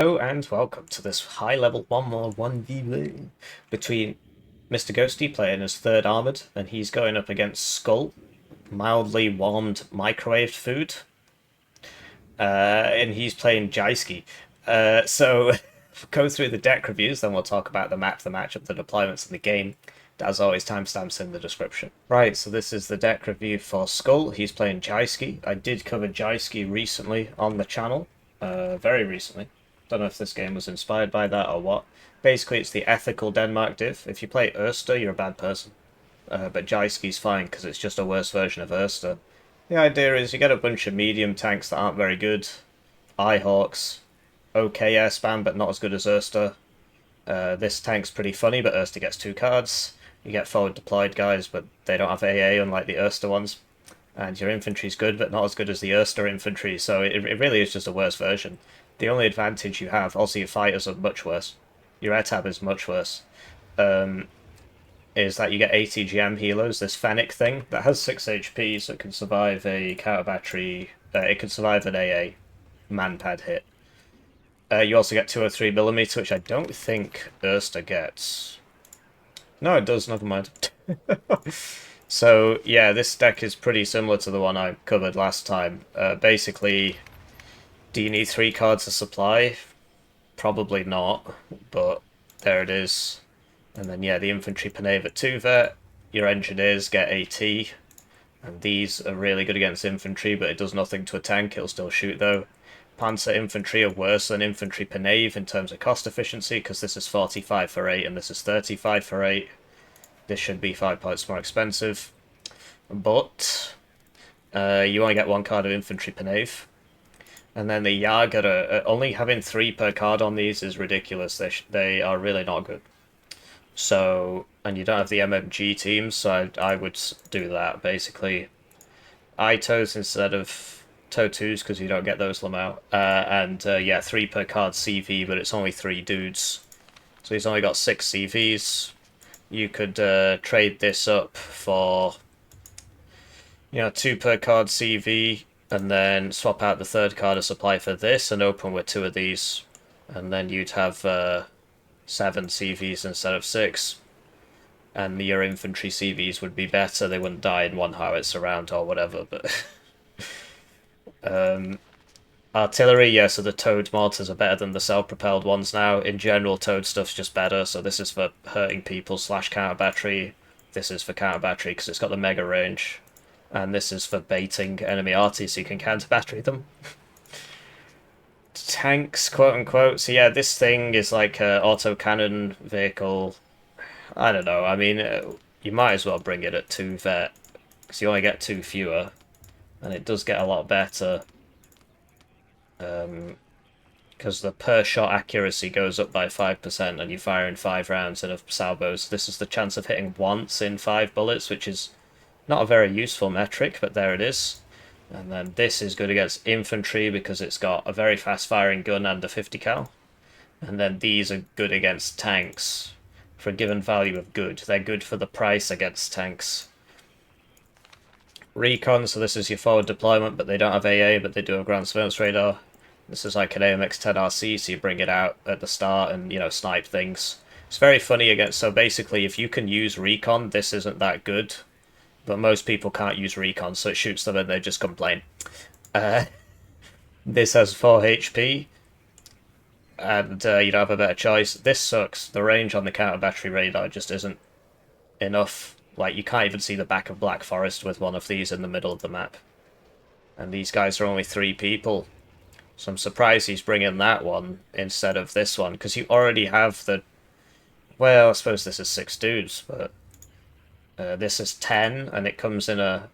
Hello and welcome to this high-level 1v1 between MrGhosty playing as third Armoured, and he's going up against Skull, mildly warmed microwaved food, and he's playing Jyske. So go through the deck reviews, then we'll talk about the map, the matchup, the deployments, and the game. As always, timestamps in the description. Right, so this is the deck review for Skull. He's playing Jyske. I did cover Jyske recently on the channel, very recently. Don't know if this game was inspired by that or what. Basically, it's the ethical Denmark div. If you play Erster, you're a bad person. But Jyske's fine because it's just a worse version of Erster. The idea is you get a bunch of medium tanks that aren't very good. Eyehawks, okay air spam, but not as good as Erster. This tank's pretty funny, but Erster gets 2 cards. You get forward deployed guys, but they don't have AA unlike the Erster ones. And your infantry's good, but not as good as the Erster infantry, so it really is just a worse version. The only advantage you have, also your fighters are much worse. Your air tab is much worse. Is that you get ATGM healers, this Fennec thing, that has 6 HP, so it can survive a counter battery, it can survive an AA man-pad hit. You also get 203mm, which I don't think Erster gets. No, it does, never mind. So, yeah, this deck is pretty similar to the one I covered last time. Basically, do you need 3 cards of supply? Probably not, but there it is. And then, yeah, the infantry Penave at 2 vet. Your engineers get AT. And these are really good against infantry, but it does nothing to a tank. It'll still shoot, though. Panzer infantry are worse than infantry Penave in terms of cost efficiency, because this is 45 for 8 and this is 35 for 8. This should be 5 points more expensive. But you only get 1 card of infantry Penave. And then the Jager, only having 3 per card on these is ridiculous. They are really not good. So, and you don't have the MMG teams, so I would do that, basically. ITOs instead of TO2s, because you don't get those Lamau. And yeah, 3 per card CV, but it's only 3 dudes. So he's only got 6 CVs. You could trade this up for, 2 per card CV, and then swap out the 3rd card of supply for this and open with 2 of these. And then you'd have 7 CVs instead of 6. And your infantry CVs would be better. They wouldn't die in 1 howitzer round or whatever, but... artillery, yeah, so the towed mortars are better than the self-propelled ones now. In general, towed stuff's just better, so this is for hurting people / counter battery. This is for counter battery because it's got the mega range. And this is for baiting enemy arties so you can counter battery them. Tanks, quote unquote. So yeah, this thing is like an autocannon vehicle. I don't know, I mean, you might as well bring it at 2 vet, because you only get 2 fewer. And it does get a lot better. Because the per shot accuracy goes up by 5% and you fire in 5 rounds in a salvo. So this is the chance of hitting once in 5 bullets, which is not a very useful metric, but there it is. And then this is good against infantry because it's got a very fast firing gun and a 50 cal. And then these are good against tanks for a given value of good. They're good for the price against tanks. Recon, so this is your forward deployment, but they don't have AA, but they do have ground surveillance radar. This is like an AMX-10RC, so you bring it out at the start and, snipe things. It's very funny against, so basically if you can use recon, this isn't that good. But most people can't use recon, so it shoots them and they just complain. This has 4 HP, and you don't have a better choice. This sucks. The range on the counter battery radar just isn't enough. Like, you can't even see the back of Black Forest with one of these in the middle of the map. And these guys are only 3 people. So I'm surprised he's bringing that one instead of this one, because you already have the... Well, I suppose this is 6 dudes, but... this is 10, and it comes in a,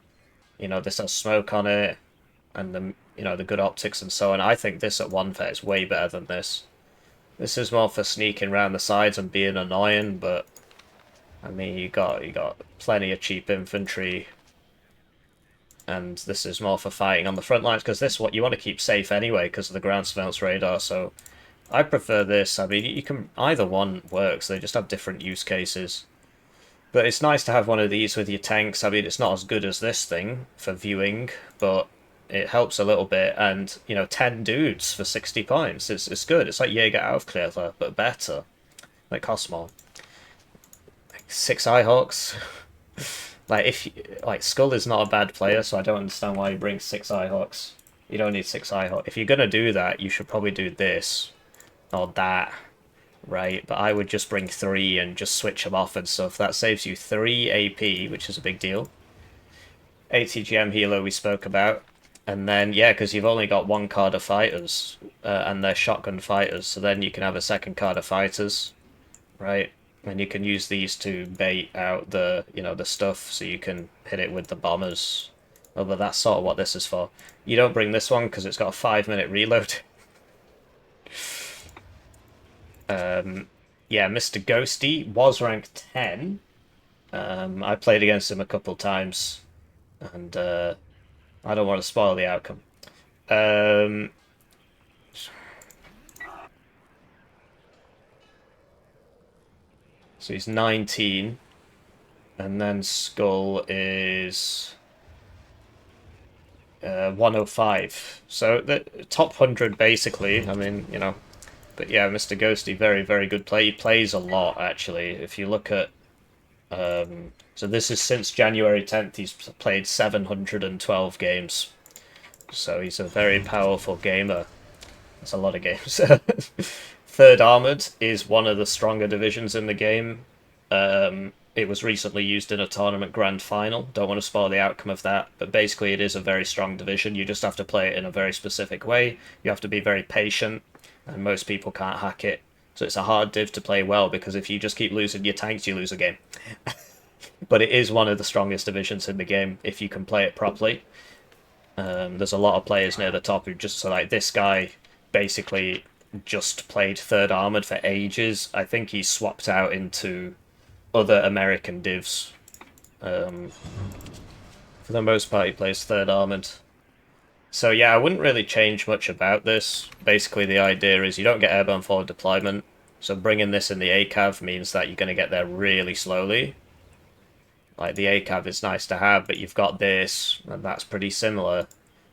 this has smoke on it, and the good optics and so on. I think this at 1 vet is way better than this. This is more for sneaking around the sides and being annoying, but I mean, you got plenty of cheap infantry, and this is more for fighting on the front lines, because this what you want to keep safe anyway because of the ground surveillance radar. So I prefer this. I mean, you can either one works. They just have different use cases. But it's nice to have one of these with your tanks. I mean, it's not as good as this thing for viewing, but it helps a little bit, and 10 dudes for 60 points. It's good. It's like Jaeger Aufklärer, but better. Like costs more. Like 6 Eyehawks. Like Skull is not a bad player, so I don't understand why he brings 6 Eyehawks. You don't need 6 Eyehawks. If you're gonna do that, you should probably do this or that, right? But I would just bring 3 and just switch them off and stuff. That saves you 3 AP, which is a big deal. ATGM Helo we spoke about. And then, yeah, because you've only got 1 card of fighters, and they're shotgun fighters, so then you can have a 2nd card of fighters, right? And you can use these to bait out the stuff, so you can hit it with the bombers. Although that's sort of what this is for. You don't bring this one because it's got a 5-minute reload. Yeah, MrGhosty was ranked 10. I played against him a couple times, and I don't want to spoil the outcome. So he's 19, and then Skull is 105. So the top 100 basically. I mean, but yeah, MrGhosty, very, very good play. He plays a lot, actually. If you look at so this is since January 10th, he's played 712 games. So he's a very powerful gamer. That's a lot of games. 3rd Armoured is one of the stronger divisions in the game. It was recently used in a tournament grand final. Don't want to spoil the outcome of that, but basically it is a very strong division. You just have to play it in a very specific way. You have to be very patient, and most people can't hack it. So it's a hard div to play well, because if you just keep losing your tanks, you lose a game. But it is one of the strongest divisions in the game if you can play it properly. There's a lot of players near the top who just, so like this guy basically just played 3rd Armoured for ages. I think he swapped out into other American divs. For the most part, he plays 3rd Armoured. So yeah, I wouldn't really change much about this. Basically, the idea is you don't get airborne forward deployment, so bringing this in the ACAV means that you're going to get there really slowly. Like, the ACAV is nice to have, but you've got this, and that's pretty similar.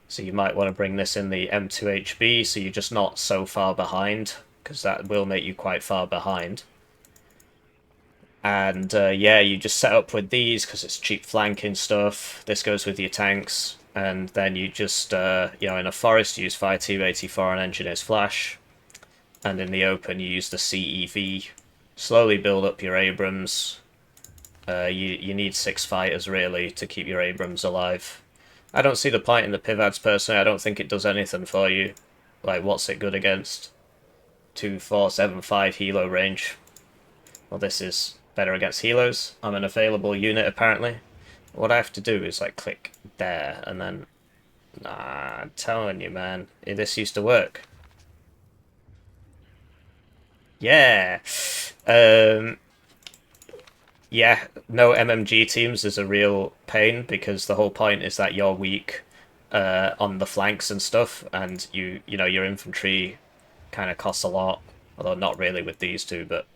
So you might want to bring this in the M2HB, so you're just not so far behind, because that will make you quite far behind. And yeah, you just set up with these, because it's cheap flanking stuff. This goes with your tanks. And then you just, in a forest, you use Fire T-84 and Engineer's Flash. And in the open, you use the CEV. Slowly build up your Abrams. You need 6 fighters, really, to keep your Abrams alive. I don't see the point in the Pivads, personally. I don't think it does anything for you. Like, what's it good against? 2, 4, 7, 5 helo range. Well, this is better against helos. I'm an available unit, apparently. What I have to do is, like, click there, and then... Nah, I'm telling you, man. This used to work. Yeah! Yeah, no MMG teams is a real pain, because the whole point is that you're weak on the flanks and stuff, and your infantry kind of costs a lot, although not really with these two, but...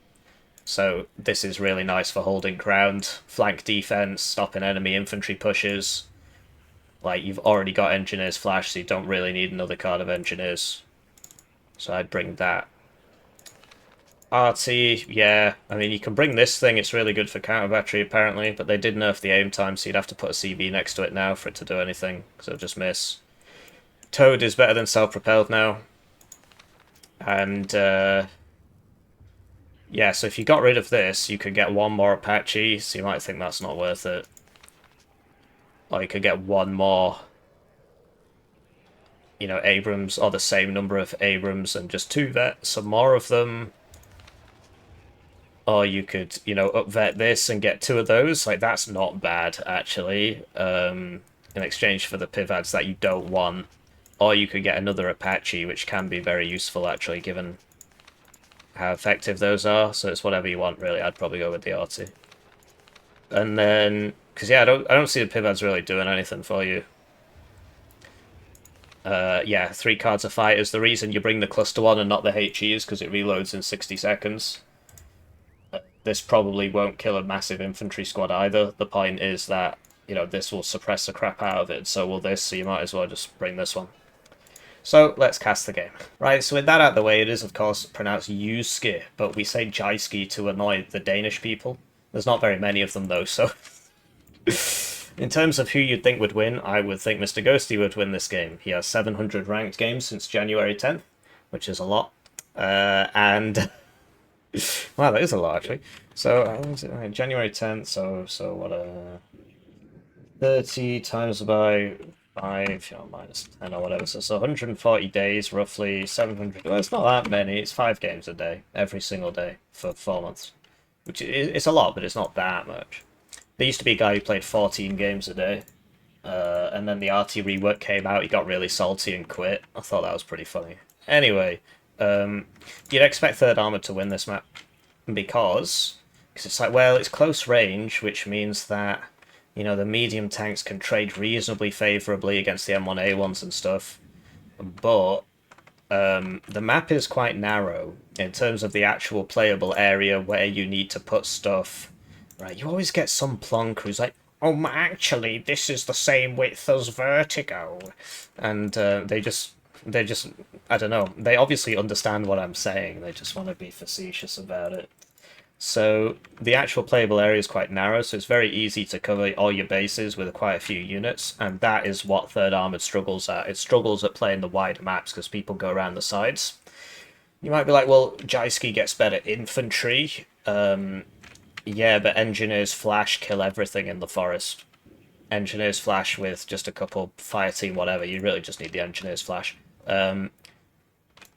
So this is really nice for holding ground, flank defense, stopping enemy infantry pushes. Like, you've already got Engineer's Flash, so you don't really need another card of Engineers. So I'd bring that. RT, yeah. I mean, you can bring this thing. It's really good for counter battery, apparently, but they did nerf the aim time, so you'd have to put a CB next to it now for it to do anything, because it'll just miss. Toad is better than self-propelled now. And, yeah, so if you got rid of this, you could get 1 more Apache, so you might think that's not worth it. Or you could get 1 more, Abrams, or the same number of Abrams and just 2 vet, some more of them. Or you could, upvet this and get 2 of those. Like, that's not bad, actually, in exchange for the Pivads that you don't want. Or you could get another Apache, which can be very useful, actually, given how effective those are. So it's whatever you want, really. I'd probably go with the RT. And then, because yeah, I don't see the Pivads really doing anything for you. Yeah, 3 cards of fighters. The reason you bring the cluster one and not the HE is because it reloads in 60 seconds. This probably won't kill a massive infantry squad either. The point is that you know, this will suppress the crap out of it, so will this, so you might as well just bring this one. So, let's cast the game. Right, so with that out of the way, it is of course pronounced Jyske, but we say Jyske to annoy the Danish people. There's not very many of them though, so... In terms of who you'd think would win, I would think MrGhosty would win this game. He has 700 ranked games since January 10th, which is a lot. And... wow, that is a lot, actually. So, January 10th, so what, 30 times by 5, you know, minus 10 or whatever, so it's 140 days, roughly 700. Well, it's not that many, it's 5 games a day, every single day, for 4 months. Which it's a lot, but it's not that much. There used to be a guy who played 14 games a day, and then the RT rework came out, he got really salty and quit. I thought that was pretty funny. Anyway, you'd expect Third Armoured to win this map, because it's like, well, it's close range, which means that, you know, the medium tanks can trade reasonably favourably against the M1A1s and stuff, but the map is quite narrow in terms of the actual playable area where you need to put stuff. Right, you always get some plonk who's like, oh, actually, this is the same width as Vertigo. And they just, I don't know, they obviously understand what I'm saying, they just want to be facetious about it. So the actual playable area is quite narrow, so it's very easy to cover all your bases with quite a few units, and that is what Third Armoured struggles at. It struggles at playing the wider maps because people go around the sides. You might be like, well, Jyske gets better infantry. Yeah, but Engineers Flash kill everything in the forest. Engineers Flash with just a couple fire team, whatever, you really just need the Engineers Flash.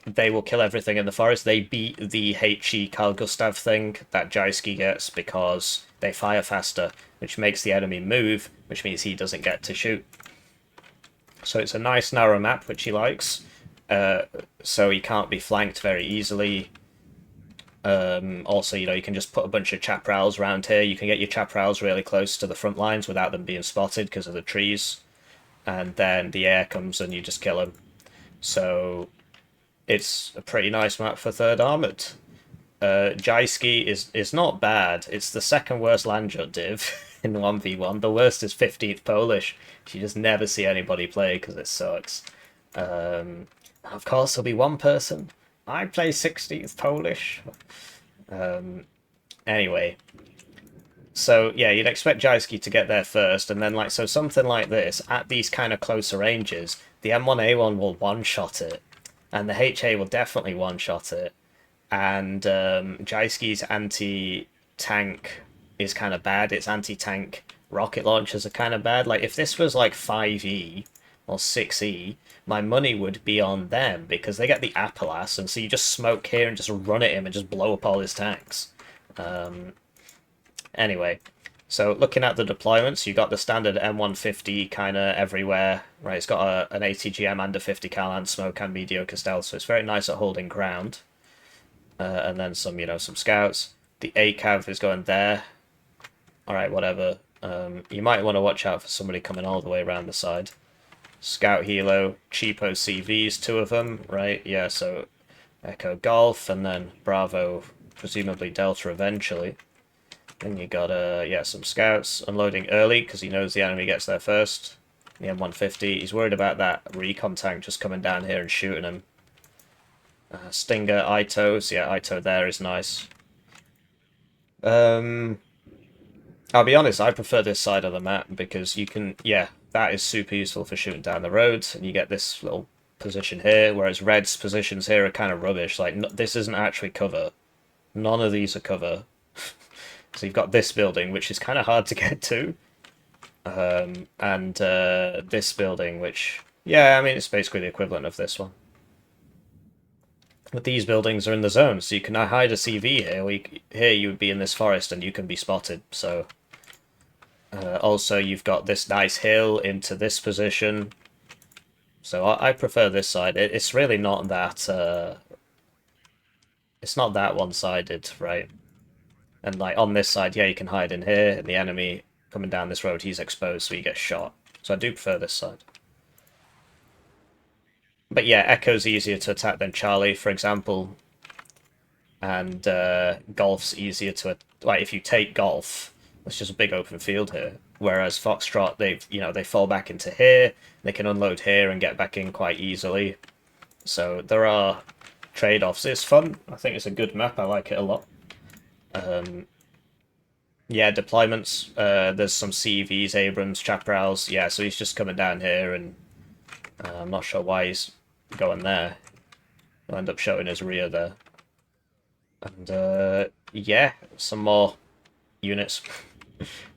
They will kill everything in the forest. They beat the HE Carl Gustav thing that Jyske gets because they fire faster, which makes the enemy move, which means he doesn't get to shoot. So it's a nice narrow map, which he likes. So he can't be flanked very easily. Also, you know, you can just put a bunch of chaparrals around here. You can get your chaparrals really close to the front lines without them being spotted because of the trees. And then the air comes and you just kill them. So... it's a pretty nice map for Third Armoured. Jyske is not bad. It's the second worst landjut div in 1v1. The worst is 15th Polish. You just never see anybody play because it sucks. Of course, there'll be one person. I play 16th Polish. Anyway. So, yeah, you'd expect Jyske to get there first, and then, like, so something like this, at these kind of closer ranges, the M1A1 will one-shot it. And the HA will definitely one-shot it. And Jyske's anti-tank is kind of bad. Its anti-tank rocket launchers are kind of bad. Like, if this was like 5E or 6E, my money would be on them, because they get the Appalachian, and so you just smoke here and just run at him and just blow up all his tanks. Anyway, so looking at the deployments, you got the standard M150 kind of everywhere, right? It's got an ATGM and a 50 cal and smoke and mediocre stealth, so it's very nice at holding ground. And then some, you know, some scouts. The ACAV is going there. Alright, whatever. You might want to watch out for somebody coming all the way around the side. Scout Helo, cheapo CVs, 2 of them, right? Yeah, so Echo Golf, and then Bravo, presumably Delta eventually. Then you got, yeah, some scouts unloading early, because he knows the enemy gets there first. The M150, he's worried about that recon tank just coming down here and shooting him. Stinger, Itos, yeah, Ito there is nice. I'll be honest, I prefer this side of the map, because you can, yeah, that is super useful for shooting down the roads, and you get this little position here, whereas Red's positions here are kind of rubbish. Like, this isn't actually cover. None of these are cover. So you've got this building, which is kind of hard to get to, and this building, which, yeah, I mean, it's basically the equivalent of this one. But these buildings are in the zone, so you can hide a CV here. Here you would be in this forest and you can be spotted, so... also, you've got this nice hill into this position. So I prefer this side. It's really not that... it's not that one-sided, right? And, like, on this side, yeah, you can hide in here, and the enemy coming down this road, he's exposed, so he gets shot. So I do prefer this side. But yeah, Echo's easier to attack than Charlie, for example. And Golf's easier to... Like, if you take Golf, it's just a big open field here. whereas Foxtrot, they fall back into here, they can unload here and get back in quite easily. So there are trade-offs. It's fun. I think it's a good map. I like it a lot. Yeah, deployments. There's some CVs, Abrams, Chaparrals. Yeah, so he's just coming down here, and I'm not sure why he's going there. He'll end up showing his rear there. And yeah, some more units.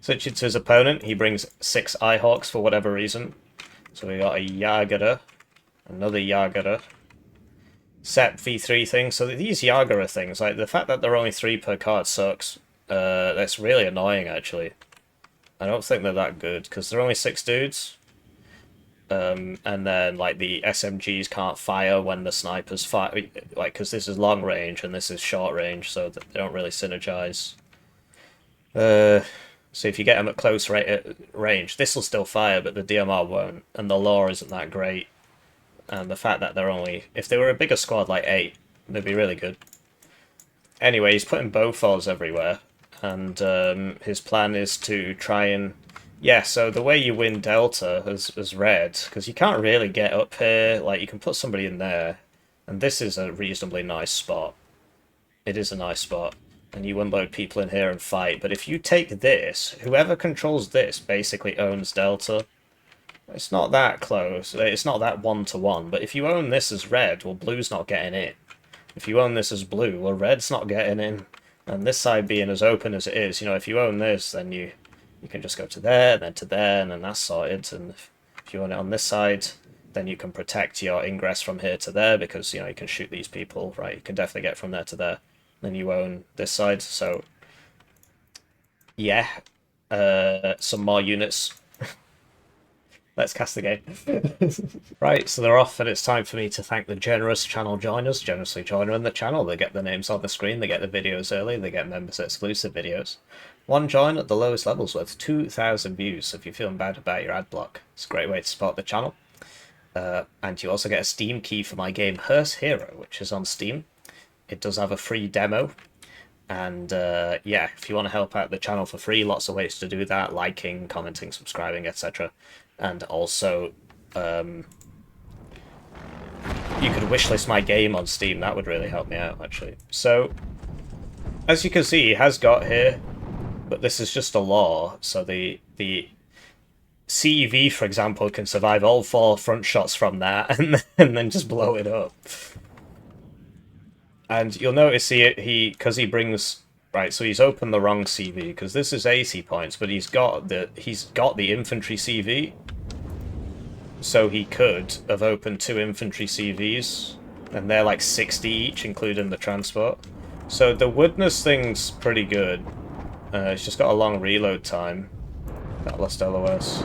Switching to his opponent, he brings 6 Eyehawks for whatever reason. So we got a Yagara, another Yagara. Set V3 thing. So these Yagara things, like the fact that they're only 3 per card sucks. That's really annoying, actually. I don't think they're that good, because they're only 6 dudes. And then, like, the SMGs can't fire when the snipers fire, like, because this is long range and this is short range, so they don't really synergize. So if you get them at close range, this will still fire, but the DMR won't, and the lore isn't that great. And the fact that they're only... If they were a bigger squad, like 8, they'd be really good. Anyway, he's putting Bofors everywhere, and his plan is to try and... Yeah, so the way you win Delta as red, because you can't really get up here, like, you can put somebody in there, and this is a reasonably nice spot. It is a nice spot, and you unload people in here and fight, but if you take this, whoever controls this basically owns Delta. It's not that close, it's not that one-to-one, but if you own this as red, well, blue's not getting in. If you own this as blue, well, red's not getting in. And this side being as open as it is, you know, if you own this, then you can just go to there, and then to there, and then that's sorted. And if you own it on this side, then you can protect your ingress from here to there, because, you know, you can shoot these people, right? You can definitely get from there to there. Then you own this side, so... Yeah. Some more units. Let's cast the game. Right, so they're off, and it's time for me to thank the generous channel joiners. Generously joining the channel, they get their names on the screen, they get the videos early, they get members exclusive videos. 1 join at the lowest levels worth 2,000 views, so if you're feeling bad about your ad block, it's a great way to support the channel. And you also get a Steam key for my game Hearse Hero, which is on Steam. It does have a free demo. And yeah, if you want to help out the channel for free, lots of ways to do that: liking, commenting, subscribing, etc. And also, you could wishlist my game on Steam. That would really help me out, actually. So, as you can see, he has got here, but this is just a law. So the CEV, for example, can survive all 4 front shots from that, and then just blow it up. And you'll notice because he brings... Right, so he's opened the wrong CV, because this is 80 points, but he's got the infantry CV. So he could have opened 2 infantry CVs, and they're like 60 each, including the transport. So the woodness thing's pretty good. It's just got a long reload time. That lost LOS.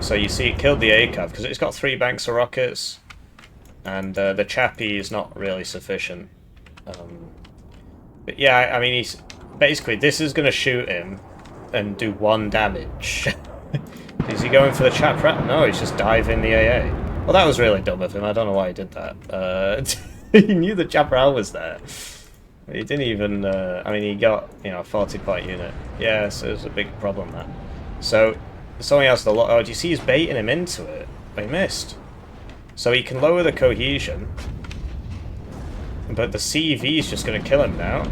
So you see it killed the ACAV, because it's got 3 banks of rockets, and the chappie is not really sufficient. But yeah, I mean, he's basically, this is going to shoot him and do 1 damage. Is he going for the chap rat? No, he's just diving the AA. Well, that was really dumb of him. I don't know why he did that. He knew the Chaparral was there. He didn't even... I mean, he got, you know, a 40-point unit. Yeah, so it was a big problem, that. So, something else... Oh, do you see he's baiting him into it? But he missed. So he can lower the cohesion. But the CV is just going to kill him now.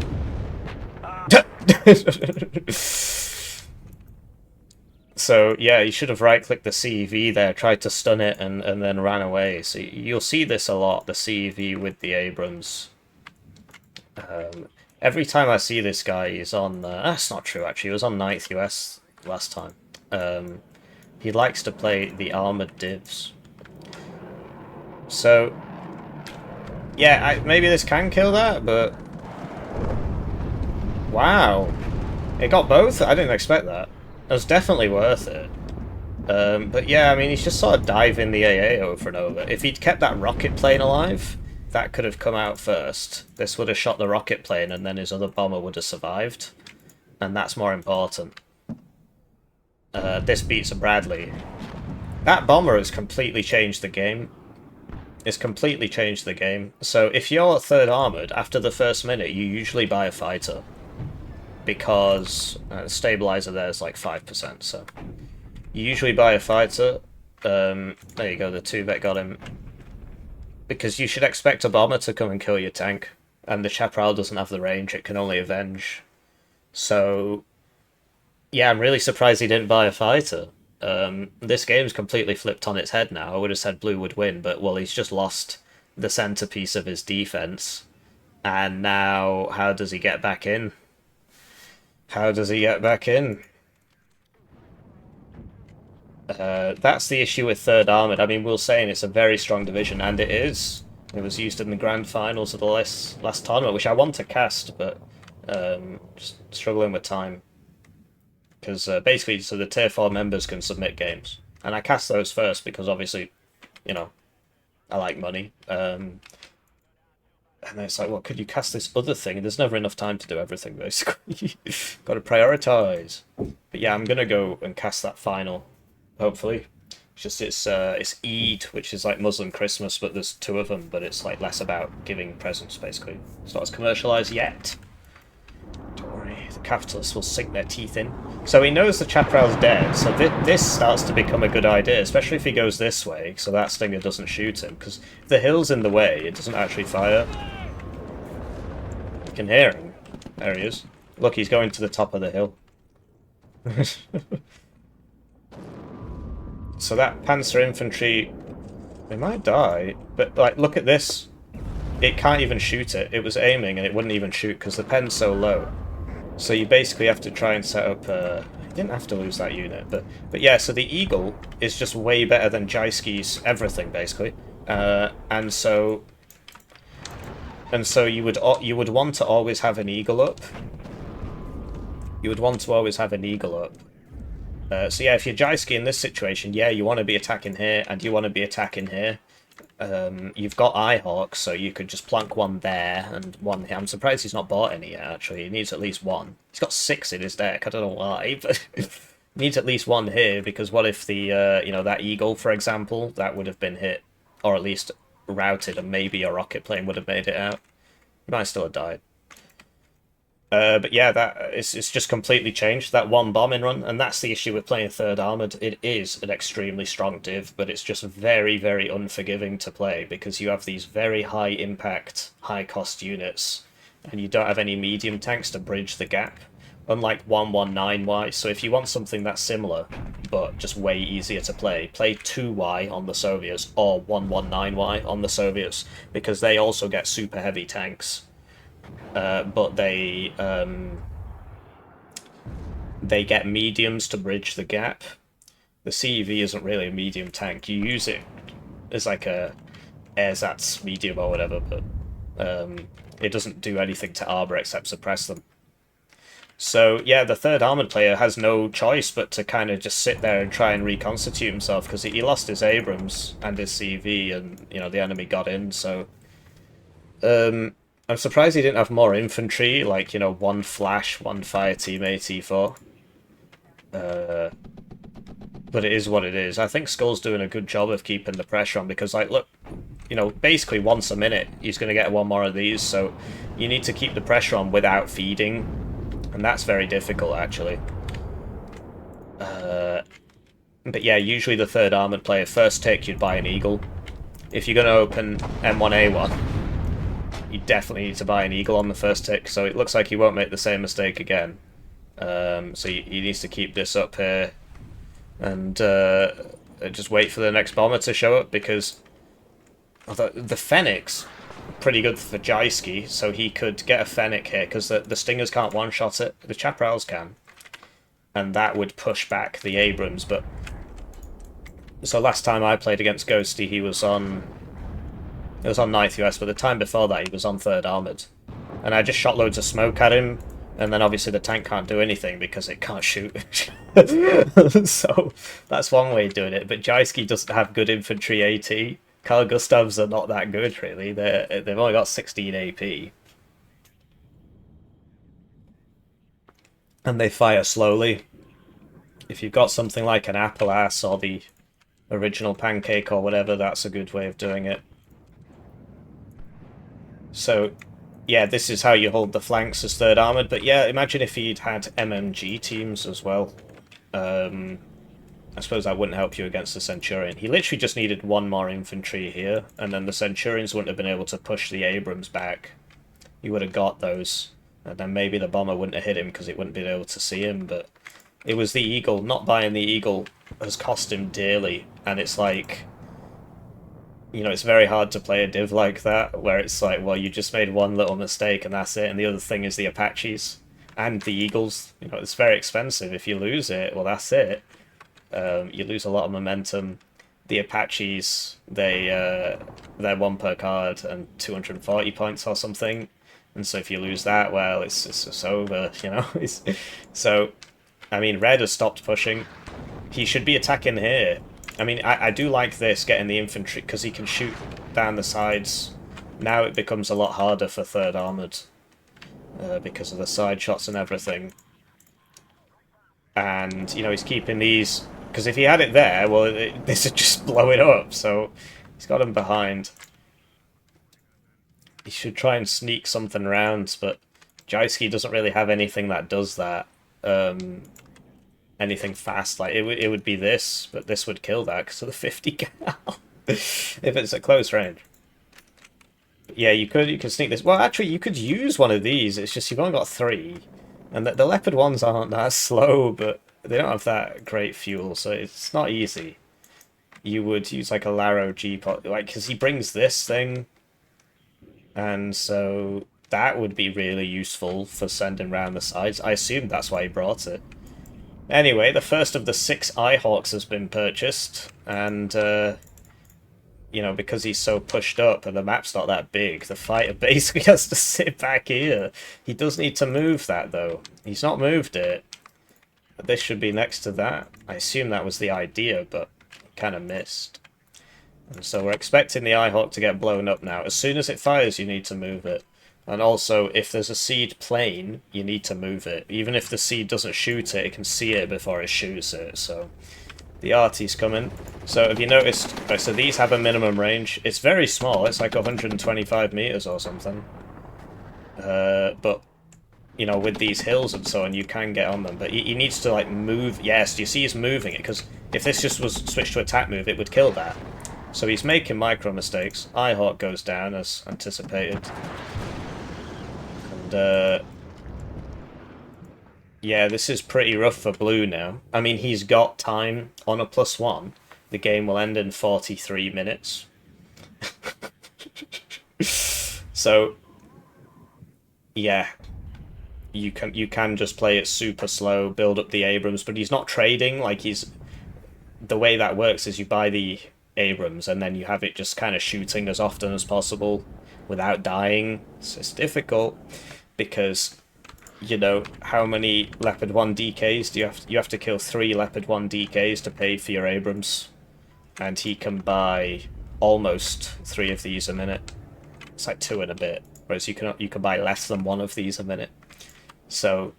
So, yeah, you should have right-clicked the CEV there, tried to stun it, and then ran away. So you'll see this a lot, the CEV with the Abrams. Every time I see this guy, he's on... that's not true, actually. He was on 9th US last time. He likes to play the Armoured divs. So, yeah, maybe this can kill that, but... Wow. It got both? I didn't expect that. It was definitely worth it. But yeah, I mean, he's just sort of diving the AA over and over. If he'd kept that rocket plane alive, that could have come out first. This would have shot the rocket plane, and then his other bomber would have survived. And that's more important. This beats a Bradley. That bomber has completely changed the game. It's completely changed the game. So if you're 3rd Armoured, after the first minute, you usually buy a fighter. Because the stabilizer there is like 5%, so... You usually buy a fighter. There you go, the 2-bet got him. Because you should expect a bomber to come and kill your tank. And the Chaparral doesn't have the range, it can only avenge. So, yeah, I'm really surprised he didn't buy a fighter. This game's completely flipped on its head now. I would have said blue would win, but, well, he's just lost the centerpiece of his defense. And now, how does he get back in? How does he get back in? That's the issue with 3rd Armoured. I mean, we're saying it's a very strong division, and it is. It was used in the grand finals of the last tournament, which I want to cast, but just struggling with time. Because basically, so the Tier 4 members can submit games. And I cast those first because obviously, you know, I like money. And then it's like, well, could you cast this other thing? And there's never enough time to do everything, basically. Got to prioritise. But yeah, I'm going to go and cast that final, hopefully. It's just it's Eid, which is like Muslim Christmas, but there's 2 of them, but it's like less about giving presents, basically. It's not as commercialised yet. Don't worry, the capitalists will sink their teeth in. So he knows the Chaparral's dead, so this starts to become a good idea, especially if he goes this way, so that Stinger doesn't shoot him, because if the hill's in the way, it doesn't actually fire. You can hear him. There he is. Look, he's going to the top of the hill. So that Panzer infantry, they might die, but like, look at this. It can't even shoot it. It was aiming and it wouldn't even shoot because the pen's so low. So you basically have to try and set up you didn't have to lose that unit, but yeah, so the Eagle is just way better than Jyske's everything, basically. And so you would want to always have an Eagle up. You would want to always have an Eagle up. So yeah, if you're Jyske in this situation, yeah, you want to be attacking here, and you want to be attacking here. You've got Eyehawks, so you could just plonk one there and one here. I'm surprised he's not bought any yet, actually. He needs at least one. He's got 6 in his deck, I don't know why, but he needs at least one here, because what if the, you know, that Eagle, for example, that would have been hit, or at least routed, and maybe a rocket plane would have made it out. He might still have died. But yeah, it's just completely changed, that one bombing run, and that's the issue with playing 3rd Armoured. It is an extremely strong div, but it's just very, very unforgiving to play, because you have these very high impact, high cost units, and you don't have any medium tanks to bridge the gap, unlike 119Y, so if you want something that's similar, but just way easier to play 2Y on the Soviets, or 119Y on the Soviets, because they also get super heavy tanks. But they get mediums to bridge the gap. The CEV isn't really a medium tank. You use it as like a ersatz medium or whatever, but it doesn't do anything to Arbor except suppress them. So yeah, the 3rd Armoured player has no choice but to kind of just sit there and try and reconstitute himself, because he lost his Abrams and his CV, and you know the enemy got in. So I'm surprised he didn't have more infantry, like, you know, 1 flash, 1 fire team AT4. But it is what it is. I think Skull's doing a good job of keeping the pressure on, because, like, look, you know, basically once a minute he's going to get 1 more of these, so you need to keep the pressure on without feeding, and that's very difficult, actually. But yeah, usually the 3rd Armoured player, first tick, you'd buy an Eagle. If you're going to open M1A1... you definitely need to buy an Eagle on the first tick, so it looks like he won't make the same mistake again. So he needs to keep this up here, and just wait for the next bomber to show up, because the Fennec's pretty good for Jyske, so he could get a Fennec here, because the Stingers can't one-shot it, the Chaparrals can. And that would push back the Abrams, but... So last time I played against Ghosty, he was on... It was on 9th US, but the time before that he was on 3rd Armoured. And I just shot loads of smoke at him, and then obviously the tank can't do anything because it can't shoot. So that's one way of doing it, but Jyske doesn't have good infantry AT. Carl Gustavs are not that good, really. They've only got 16 AP. And they fire slowly. If you've got something like an Appalass or the original Pancake or whatever, that's a good way of doing it. So, yeah, this is how you hold the flanks as 3rd Armoured, but yeah, imagine if he'd had MMG teams as well. I suppose that wouldn't help you against the Centurion. He literally just needed one more infantry here, and then the Centurions wouldn't have been able to push the Abrams back. He would have got those, and then maybe the bomber wouldn't have hit him because it wouldn't have been able to see him, but it was the Eagle. Not buying the Eagle has cost him dearly, and it's like, you know, it's very hard to play a div like that, where it's like, well, you just made one little mistake and that's it, and the other thing is the Apaches and the Eagles. You know, it's very expensive. If you lose it, well, that's it. You lose a lot of momentum. The Apaches, they're 1 per card and 240 points or something, and so if you lose that, well, it's over, you know? So, I mean, Red has stopped pushing. He should be attacking here. I mean, I do like this, getting the infantry, because he can shoot down the sides. Now it becomes a lot harder for 3rd Armoured, because of the side shots and everything. And, you know, he's keeping these, because if he had it there, well, this would just blow it up, so he's got him behind. He should try and sneak something around, but Jyske doesn't really have anything that does that. Anything fast, like it would be this, but this would kill that because of the 50 cal. If it's at close range. But yeah, you could sneak this. Well, actually, you could use one of these. It's just you've only got 3, and the Leopard ones aren't that slow, but they don't have that great fuel, so it's not easy. You would use like a Laro G-Pot, like, because he brings this thing, and so that would be really useful for sending round the sides. I assume that's why he brought it. Anyway, the first of the 6 Eyehawks has been purchased, and, you know, because he's so pushed up and the map's not that big, the fighter basically has to sit back here. He does need to move that, though. He's not moved it. This should be next to that. I assume that was the idea, but kind of missed. And so we're expecting the Eyehawk to get blown up now. As soon as it fires, you need to move it. And also, if there's a seed plane, you need to move it. Even if the seed doesn't shoot it, it can see it before it shoots it. So the arty's coming. So have you noticed? Right, so these have a minimum range. It's very small. It's like 125 meters or something. But you know, with these hills and so on, you can get on them. But he needs to like move. Yes, you see he's moving it, because if this just was switched to attack move, it would kill that. So he's making micro mistakes. Eyehawk goes down as anticipated. Yeah, this is pretty rough for blue now. I mean, he's got time on a +1. The game will end in 43 minutes. So, yeah, you can just play it super slow, build up the Abrams, but he's not trading. Like, the way that works is you buy the Abrams and then you have it just kind of shooting as often as possible without dying. So it's difficult. Because, you know, how many Leopard 1 DKs do you have to kill 3 Leopard 1 DKs to pay for your Abrams, and he can buy almost 3 of these a minute. It's like 2 and a bit, whereas you can buy less than 1 of these a minute. So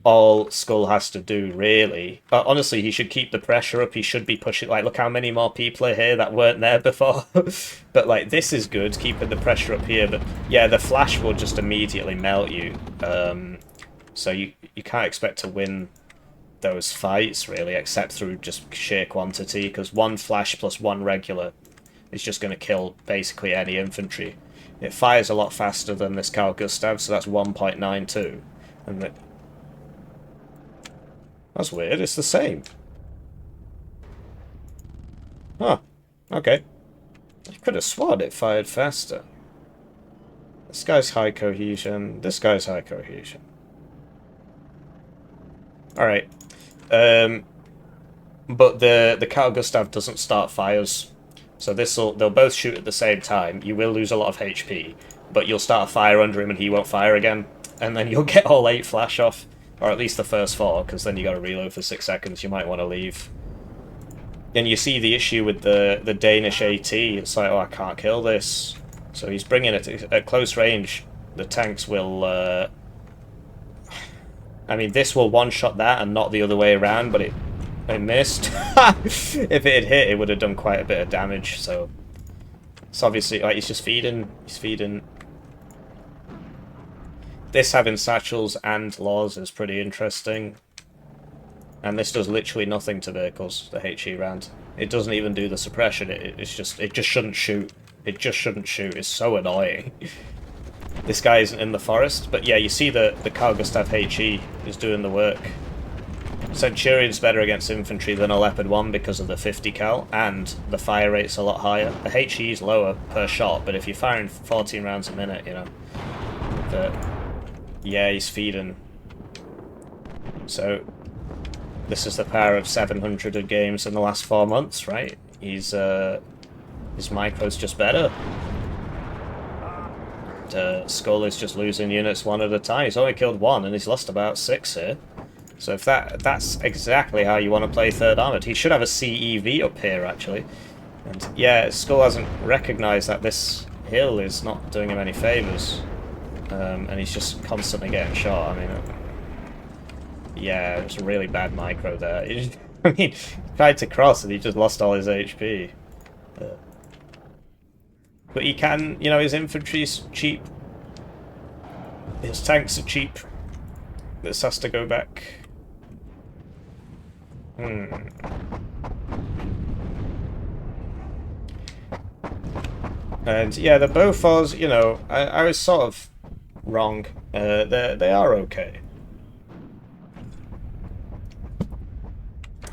all Skull has to do, really... honestly, he should keep the pressure up. He should be pushing... Like, look how many more people are here that weren't there before. But, like, this is good, keeping the pressure up here. But, yeah, the flash will just immediately melt you. So you can't expect to win those fights, really, except through just sheer quantity. Because 1 flash plus 1 regular is just going to kill basically any infantry. It fires a lot faster than this Carl Gustav, so that's 1.92. And that's weird, it's the same. Huh, okay. I could have sworn it fired faster. This guy's high cohesion, this guy's high cohesion. Alright. But the Carl Gustav doesn't start fires. So they'll both shoot at the same time. You will lose a lot of HP, but you'll start a fire under him and he won't fire again. And then you'll get all 8 flash off. Or at least the first 4, because then you got to reload for 6 seconds. You might want to leave. And you see the issue with the Danish AT. It's like, oh, I can't kill this. So he's bringing it at close range. The tanks will... I mean, this will one-shot that and not the other way around, but it missed. If it had hit, it would have done quite a bit of damage, so... It's obviously... Like, he's just feeding. He's feeding... This having satchels and laws is pretty interesting. And this does literally nothing to vehicles, the HE round. It doesn't even do the suppression, it just shouldn't shoot. It just shouldn't shoot, it's so annoying. This guy isn't in the forest, but yeah, you see the Carl Gustav HE is doing the work. Centurion's better against infantry than a Leopard 1 because of the 50 cal, and the fire rate's a lot higher. The HE is lower per shot, but if you're firing 14 rounds a minute, you know. But yeah, he's feeding. So this is the power of 700 games in the last 4 months, right? His micro's just better. Skull is just losing units one at a time. He's only killed one, and he's lost about 6 here. So if that's exactly how you want to play Third Armoured. He should have a CEV up here, actually. And yeah, Skull hasn't recognised that this hill is not doing him any favours. And he's just constantly getting shot. I mean, yeah, it's a really bad micro there. I mean, he tried to cross and he just lost all his HP. But he can, you know, his infantry's cheap. His tanks are cheap. This has to go back. And yeah, the Bofors, you know, I was sort of wrong. They are okay.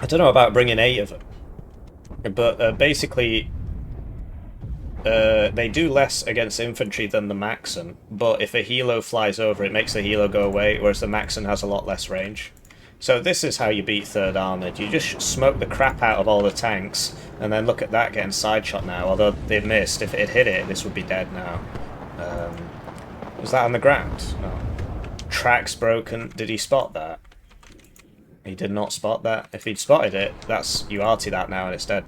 I don't know about bringing 8 of them, but basically they do less against infantry than the Maxim, but if a helo flies over, it makes the helo go away, whereas the Maxim has a lot less range. So this is how you beat Third Armoured. You just smoke the crap out of all the tanks, and then look at that getting side shot now, although they've missed. If it had hit it, this would be dead now. Was that on the ground? No. Track's broken. Did he spot that? He did not spot that. If he'd spotted it, you arty that now and it's dead.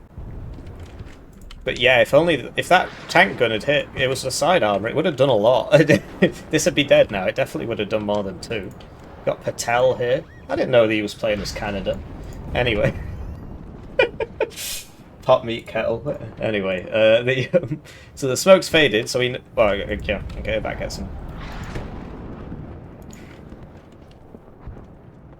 But yeah, if that tank gun had hit, it was a side armor, it would have done a lot. This would be dead now. It definitely would have done more than 2. Got Patel here. I didn't know that he was playing as Canada. Anyway. Pot meat kettle. Anyway, so the smoke's faded, so we... Well, yeah, okay, that gets him.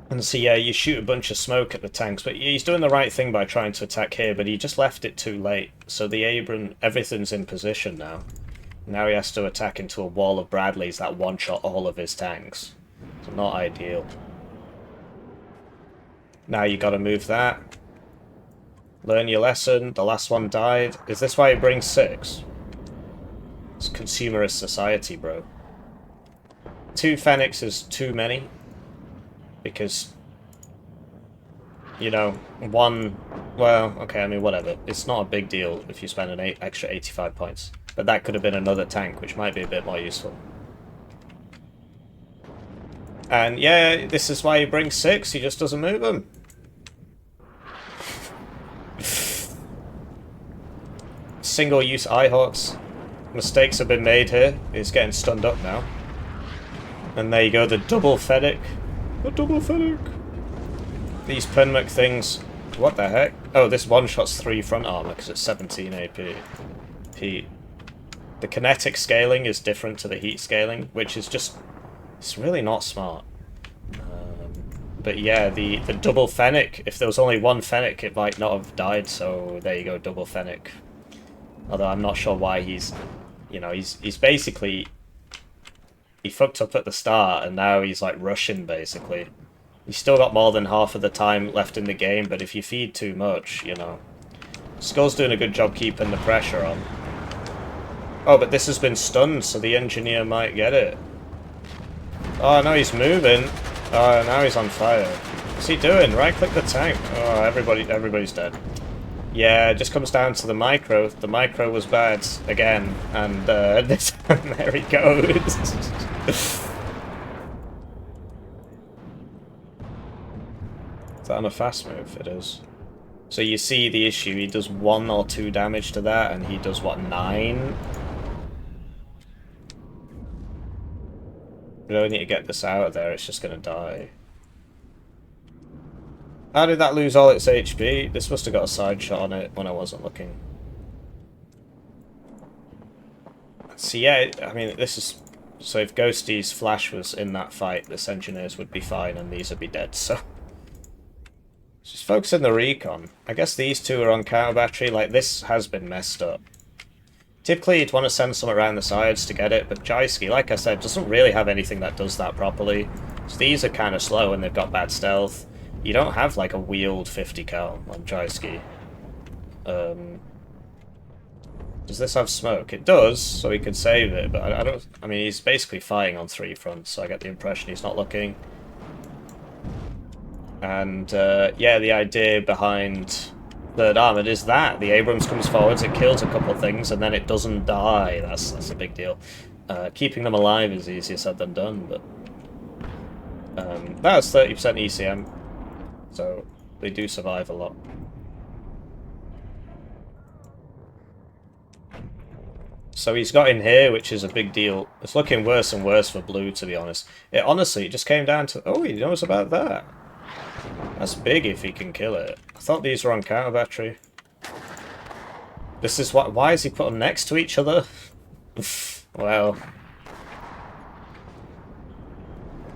And so yeah, you shoot a bunch of smoke at the tanks, but he's doing the right thing by trying to attack here, but he just left it too late. So the Abram, everything's in position now. Now he has to attack into a wall of Bradleys that one-shot all of his tanks. So not ideal. Now you gotta move that. Learn your lesson, the last one died. Is this why he brings 6? It's consumerist society, bro. 2 Fenix is too many. Because, you know, 1... Well, okay, I mean, whatever. It's not a big deal if you spend an extra 85 points. But that could have been another tank, which might be a bit more useful. And yeah, this is why he brings 6, he just doesn't move them. Single-use Eyehawks. Mistakes have been made here. He's getting stunned up now. And there you go, the double Fennec. A double Fennec. These Penmec things. What the heck? Oh, this one-shot's 3 front armor because it's 17 AP. The kinetic scaling is different to the heat scaling, which is just... It's really not smart. But yeah, the double Fennec, if there was only 1 Fennec, it might not have died, so there you go, double Fennec. Although I'm not sure why he's... You know, he's basically... He fucked up at the start, and now he's like rushing, basically. He's still got more than half of the time left in the game, but if you feed too much, you know... Skull's doing a good job keeping the pressure on. Oh, but this has been stunned, so the engineer might get it. Oh, no, he's moving. Oh, now he's on fire. What's he doing? Right-click the tank. Oh, everybody's dead. Yeah, it just comes down to the micro. The micro was bad again, and this there he goes. Is that on a fast move? It is. So you see the issue. He does 1 or 2 damage to that, and he does what, 9? We don't need to get this out of there. It's just gonna die. How did that lose all its HP? This must have got a side shot on it when I wasn't looking. So yeah, I mean, this is... So if Ghosty's flash was in that fight, this engineers would be fine and these would be dead, so... Just focus on the recon. I guess these two are on counter battery. Like, this has been messed up. Typically, you'd want to send some around the sides to get it, but Jyske, like I said, doesn't really have anything that does that properly. So these are kind of slow and they've got bad stealth. You don't have, like, a wheeled 50 cal on Jyske. Does this have smoke? It does, so he could save it, but I don't... I mean, he's basically firing on 3 fronts, so I get the impression he's not looking. And, yeah, the idea behind Third Armoured is that the Abrams comes forwards, it kills a couple of things, and then it doesn't die. That's a big deal. Keeping them alive is easier said than done, but that's 30% ECM, so they do survive a lot. So he's got in here, which is a big deal. It's looking worse and worse for blue, to be honest. Honestly, it just came down to... Oh, he knows about that. That's big if he can kill it. I thought these were on counter battery. This is what... Why has he put them next to each other? Well...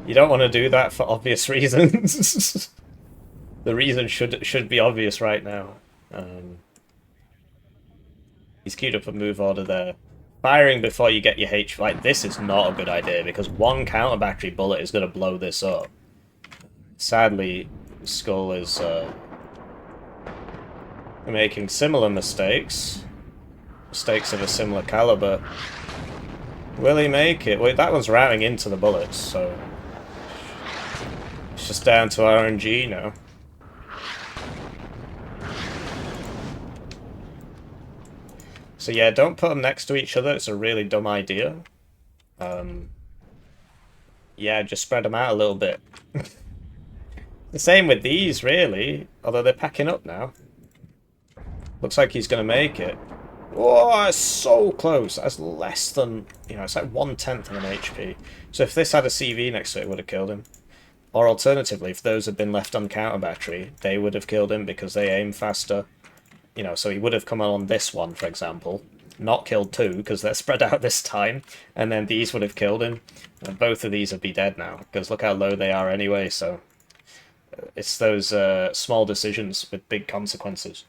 You don't want to do that for obvious reasons. The reason should be obvious right now. He's queued up a move order there. Firing before you get your H... Like, this is not a good idea, because one counter battery bullet is going to blow this up. Sadly, Skull is making similar mistakes. Mistakes of a similar caliber. Will he make it? Wait, that one's routing into the bullets, so... It's just down to RNG now. So yeah, don't put them next to each other, it's a really dumb idea. Yeah, just spread them out a little bit. The same with these, really, although they're packing up now. Looks like he's going to make it. Oh, it's so close. That's less than, you know, it's like 1/10 of an HP. So if this had a CV next to it, it would have killed him. Or alternatively, if those had been left on counter battery, they would have killed him because they aim faster. You know, so he would have come on this one, for example, not killed 2 because they're spread out this time, and then these would have killed him. And both of these would be dead now because look how low they are anyway. So it's those small decisions with big consequences.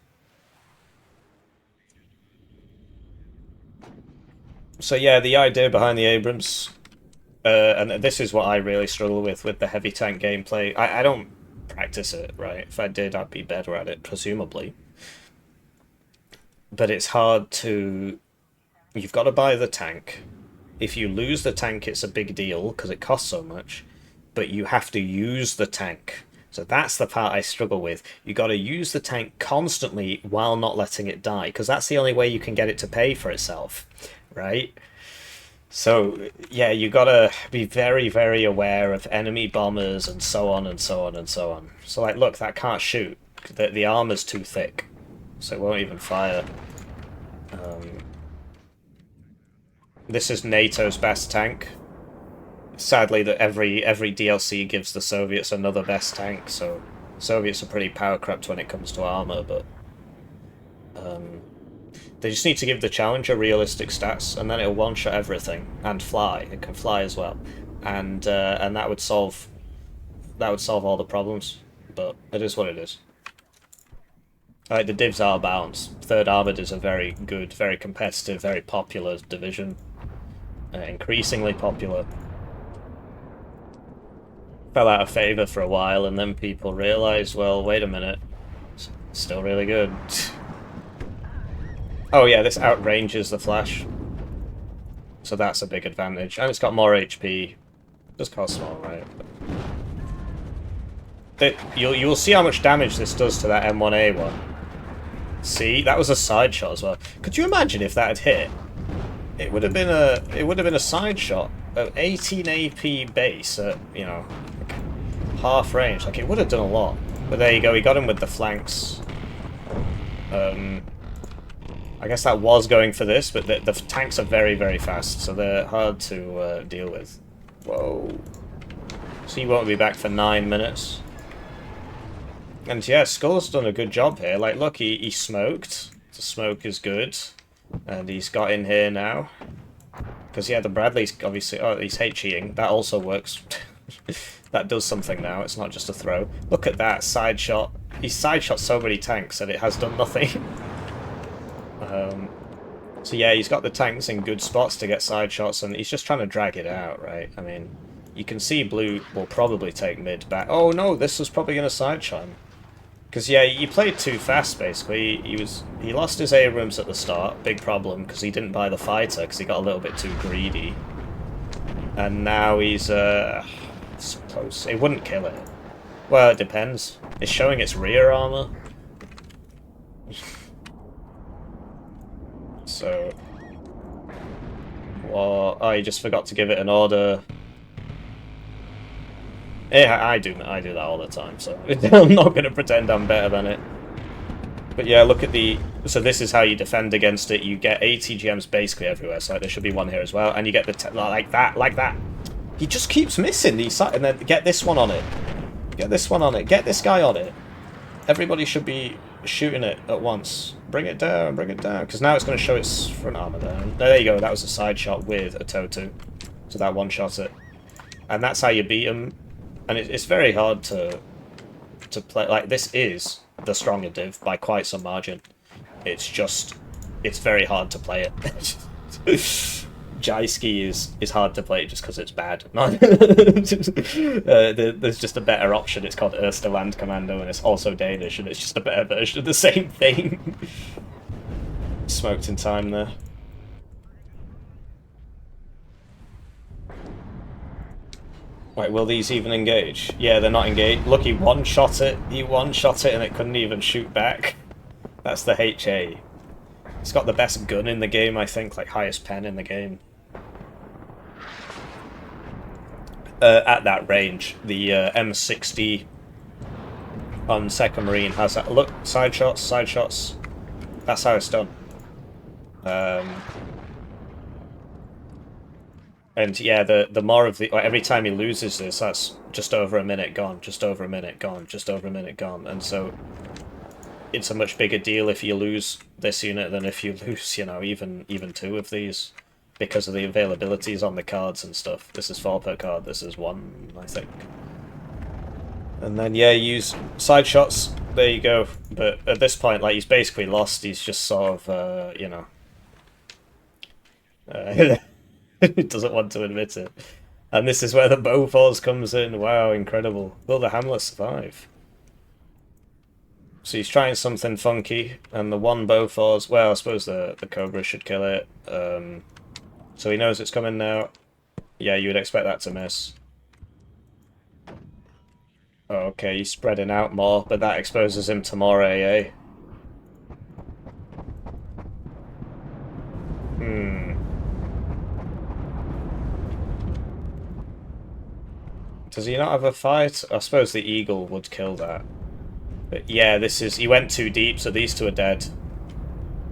So yeah, the idea behind the Abrams, and this is what I really struggle with the heavy tank gameplay. I don't practice it, right? If I did, I'd be better at it, presumably. But it's hard to... You've got to buy the tank. If you lose the tank, it's a big deal, because it costs so much. But you have to use the tank. So that's the part I struggle with. You got to use the tank constantly while not letting it die, because that's the only way you can get it to pay for itself, right? So, yeah, you got to be very, very aware of enemy bombers and so on and so on and so on. So, like, look, that can't shoot. The armor's too thick. So it won't even fire. This is NATO's best tank. Sadly, that every DLC gives the Soviets another best tank, so Soviets are pretty power-crept when it comes to armor, but they just need to give the Challenger realistic stats, and then it'll one-shot everything and fly. It can fly as well, and that would solve all the problems. But it is what it is. Like, the divs are balanced. Third Armoured is a very good, very competitive, very popular division. Increasingly popular. Fell out of favour for a while, and then people realised, well, wait a minute, it's still really good. Oh yeah, this outranges the Flash. So that's a big advantage. And it's got more HP. Does cost more, right? You'll see how much damage this does to that M1A1. See, that was a side shot as well. Could you imagine if that had hit? It would have been a side shot of 18 AP base at, you know, half range. Like, it would have done a lot. But there you go, he got him with the flanks. I guess that was going for this, but the tanks are very, very fast, so they're hard to deal with. Whoa. So he won't be back for 9 minutes. And yeah, Skull's done a good job here. Like, look, he smoked. The smoke is good. And he's got in here now. Because, yeah, the Bradley's obviously... Oh, he's HEing. That also works. That does something now. It's not just a throw. Look at that. Side shot. he's side shot so many tanks and it has done nothing. So yeah, he's got the tanks in good spots to get side shots, and he's just trying to drag it out, right? I mean, you can see blue will probably take mid back. Oh no, this was probably going to side shot him. Because yeah, he played too fast basically. He lost his Abrams at the start, big problem, because he didn't buy the fighter because he got a little bit too greedy. And now he's close. It wouldn't kill it. Well, it depends. It's showing its rear armor. So, well, oh, you just forgot to give it an order. Yeah, I do that all the time, so I'm not going to pretend I'm better than it. But yeah, look at the... So this is how you defend against it. You get ATGMs basically everywhere, so there should be one here as well. And you get the... like that. He just keeps missing these... And then get this one on it. Get this one on it. Get this guy on it. Everybody should be shooting it at once. Bring it down, because now it's going to show its front armor down. There you go, that was a side shot with a TOW2. So that one-shot it. And that's how you beat him. And it's very hard to play. Like, this is the stronger div by quite some margin. It's just... It's very hard to play it. Jyske is hard to play just because it's bad. There's just a better option. It's called Land Commando, and it's also Danish, and it's just a better version of the same thing. Smoked in time there. Wait, will these even engage? Yeah, they're not engaged. Look, he one-shot it. He one-shot it, and it couldn't even shoot back. That's the HA. He's got the best gun in the game, I think, like highest pen in the game. At that range, the M60 on 2nd Marine has that. Look, side shots. That's how it's done. And yeah, the more of the... Like, every time he loses this, that's just over a minute gone, just over a minute gone, just over a minute gone. And so it's a much bigger deal if you lose this unit than if you lose, you know, even two of these. Because of the availabilities on the cards and stuff. This is 4 per card, this is 1, I think. And then, yeah, use side shots, there you go. But at this point, like, he's basically lost, he's just sort of, you know... he doesn't want to admit it. And this is where the Bofors comes in, wow, incredible. Will the Hamlet survive? So he's trying something funky, and the one Bofors, well, I suppose the Cobra should kill it. So he knows it's coming now. Yeah, you would expect that to miss. Oh, okay, he's spreading out more, but that exposes him to more AA. Does he not have a fight? I suppose the Eagle would kill that. But yeah, this is... He went too deep, so these two are dead.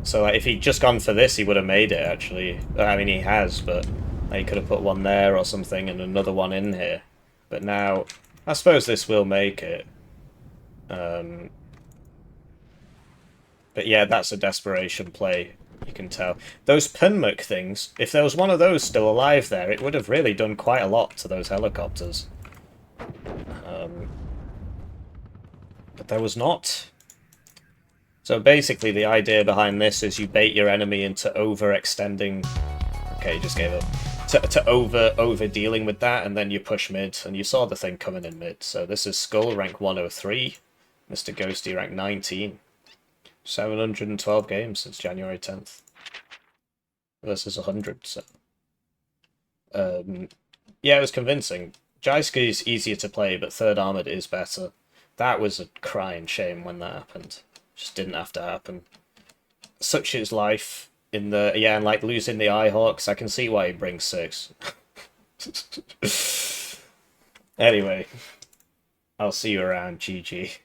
So like, if he'd just gone for this, he would have made it, actually. I mean, he has, but he could have put one there or something and another one in here. But now, I suppose this will make it. But yeah, that's a desperation play, you can tell. Those Pinmuck things, if there was one of those still alive there, it would have really done quite a lot to those helicopters. But there was not. So basically the idea behind this is you bait your enemy into overextending... Okay, he just gave up. To over dealing with that, and then you push mid, and you saw the thing coming in mid. So this is Skull, rank 103. MrGhosty, rank 19. 712 games since January 10th. Versus 100, so... yeah, it was convincing. Jyske is easier to play, but 3rd Armoured is better. That was a crying shame when that happened. Just didn't have to happen. Such is life in the... Yeah, and like losing the Eyehawks, I can see why he brings 6. Anyway, I'll see you around, GG.